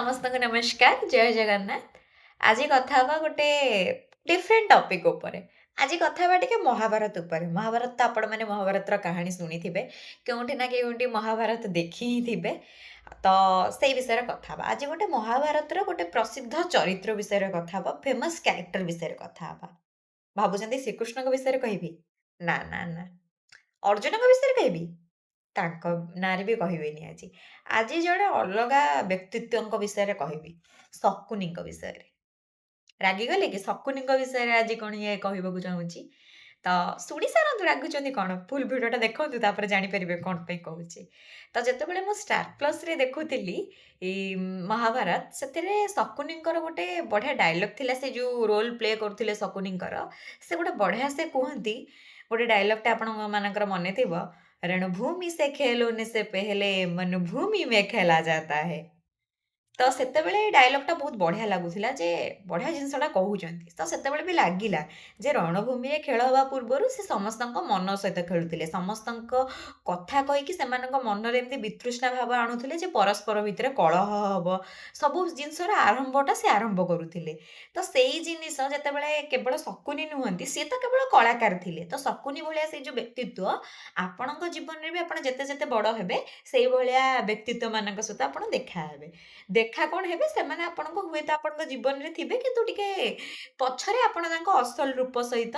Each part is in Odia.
ସମସ୍ତଙ୍କୁ ନମସ୍କାର, ଜୟ ଜଗନ୍ନାଥ। ଆଜି କଥା ହବା ଗୋଟେ ଡିଫରେଣ୍ଟ ଟପିକ୍ ଉପରେ। ଆଜି କଥା ହବା ଟିକେ ମହାଭାରତ ଉପରେ। ମହାଭାରତ ତ ଆପଣମାନେ ମହାଭାରତର କାହାଣୀ ଶୁଣିଥିବେ। କେଉଁଠି ନା କେଉଁଠି ମହାଭାରତ ଦେଖି ହିଁ ଥିବେ। ତ ସେଇ ବିଷୟରେ କଥା ହବା। ଆଜି ଗୋଟେ ମହାଭାରତର ଗୋଟେ ପ୍ରସିଦ୍ଧ ଚରିତ୍ର ବିଷୟରେ କଥା ହବା, ଫେମସ୍ କ୍ୟାରେକ୍ଟର ବିଷୟରେ କଥା ହବା। ଭାବୁଛନ୍ତି ଶ୍ରୀକୃଷ୍ଣଙ୍କ ବିଷୟରେ କହିବି? ନା, ନା, ନା। ଅର୍ଜୁନଙ୍କ ବିଷୟରେ କହିବି? ତାଙ୍କ ନାଁରେ ବି କହିବିନି ଆଜି। ଆଜି ଜଣେ ଅଲଗା ବ୍ୟକ୍ତିତ୍ୱଙ୍କ ବିଷୟରେ କହିବି। ଶକୁନିଙ୍କ ବିଷୟରେ। ରାଗିଗଲେ କି? ଶକୁନିଙ୍କ ବିଷୟରେ ଆଜି କଣ ଇଏ କହିବାକୁ ଚାହୁଁଛି। ତ ଶୁଣି ସାରନ୍ତୁ ରାଗୁଛନ୍ତି କଣ? ଫୁଲ୍ ଭିଡିଓଟା ଦେଖନ୍ତୁ ତାପରେ ଜାଣିପାରିବେ କଣ ପାଇଁ କହୁଛି। ତ ଯେତେବେଳେ ମୁଁ ଷ୍ଟାର ପ୍ଲସରେ ଦେଖୁଥିଲି ମହାଭାରତ, ସେଥିରେ ଶକୁନିଙ୍କର ଗୋଟେ ବଢ଼ିଆ ଡାୟଲଗ୍ ଥିଲା। ସେ ଯୋଉ ରୋଲ୍ ପ୍ଲେ କରୁଥିଲେ ଶକୁନିଙ୍କର, ସେ ଗୋଟେ ବଢ଼ିଆ ସେ କୁହନ୍ତି, ଗୋଟେ ଡାୟଲଗ୍‌ଟା ଆପଣମାନଙ୍କର ମନେ ଥିବ, "रणभूमि से खेल होने से पहले मनभूमि में खेला जाता है।" ତ ସେତେବେଳେ ଏଇ ଡାୟଲଗ୍‌ଟା ବହୁତ ବଢ଼ିଆ ଲାଗୁଥିଲା ଯେ, ବଢ଼ିଆ ଜିନିଷଟା କହୁଛନ୍ତି। ତ ସେତେବେଳେ ବି ଲାଗିଲା ଯେ ରଣଭୂମିରେ ଖେଳ ହେବା ପୂର୍ବରୁ ସେ ସମସ୍ତଙ୍କ ମନ ସହିତ ଖେଳୁଥିଲେ। ସମସ୍ତଙ୍କ କଥା କହିକି ସେମାନଙ୍କ ମନରେ ଏମିତି ବିତୃଷ୍ଣା ଭାବ ଆଣୁଥିଲେ ଯେ ପରସ୍ପର ଭିତରେ କଳହ ହବ। ସବୁ ଜିନିଷର ଆରମ୍ଭଟା ସେ ଆରମ୍ଭ କରୁଥିଲେ। ତ ସେଇ ଜିନିଷ ଯେତେବେଳେ କେବଳ ଶକୁନି ନୁହନ୍ତି, ସିଏ ତ କେବଳ କଳାକାର ଥିଲେ। ତ ଶକୁନି ଭଳିଆ ସେଇ ଯୋଉ ବ୍ୟକ୍ତିତ୍ୱ, ଆପଣଙ୍କ ଜୀବନରେ ବି ଆପଣ ଯେତେ ଯେତେ ବଡ଼ ହେବେ, ସେଇଭଳିଆ ବ୍ୟକ୍ତିତ୍ୱମାନଙ୍କ ସହିତ ଆପଣ ଦେଖା ହେବେ। ଦେଖା କଣ ହେବେ, ସେମାନେ ଆପଣଙ୍କ ହୁଏତ ଆପଣଙ୍କ ଜୀବନରେ ଥିବେ, କିନ୍ତୁ ଟିକେ ପଛରେ ଆପଣ ତାଙ୍କ ଅସଲ ରୂପ ସହିତ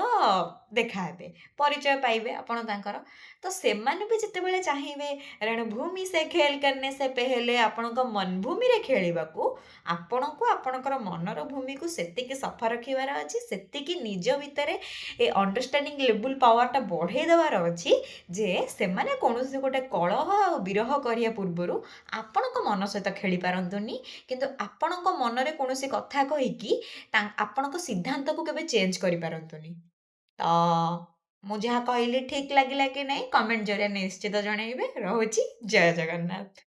ଦେଖା ହେବେ। ପରିଚୟ ପାଇବେ ଆପଣ ତାଙ୍କର। ତ ସେମାନେ ବି ଯେତେବେଳେ ଚାହିଁବେ ରଣଭୂମି ସେ ଖେଲ କରନେ ସେ ପେହେଲେ ଆପଣଙ୍କ ମନଭୂମିରେ ଖେଳିବାକୁ, ଆପଣଙ୍କୁ ଆପଣଙ୍କର ମନର ଭୂମିକୁ ସେତିକି ସଫା ରଖିବାର ଅଛି, ସେତିକି ନିଜ ଭିତରେ ଏ ଅଣ୍ଡରଷ୍ଟାଣ୍ଡିଂ ଲେବୁଲ୍ ପାୱାରଟା ବଢ଼େଇ ଦେବାର ଅଛି ଯେ ସେମାନେ କୌଣସି ଗୋଟେ କଳହ ଆଉ ବିରହ କରିବା ପୂର୍ବରୁ ଆପଣଙ୍କ ମନ ସହିତ ଖେଳି ପାରନ୍ତୁନି। କିନ୍ତୁ ଆପଣଙ୍କ ମନରେ କୌଣସି କଥା କହିକି ଆପଣଙ୍କ ସିଦ୍ଧାନ୍ତକୁ କେବେ ଚେଞ୍ଜ କରିପାରନ୍ତୁନି। ତ ମୁଁ ଯାହା କହିଲି ଠିକ୍ ଲାଗିଲା କି ନାଇଁ, କମେଣ୍ଟ ଜରିଆରେ ନିଶ୍ଚିତ ଜଣେଇବେ। ରହୁଛି। ଜୟ ଜଗନ୍ନାଥ।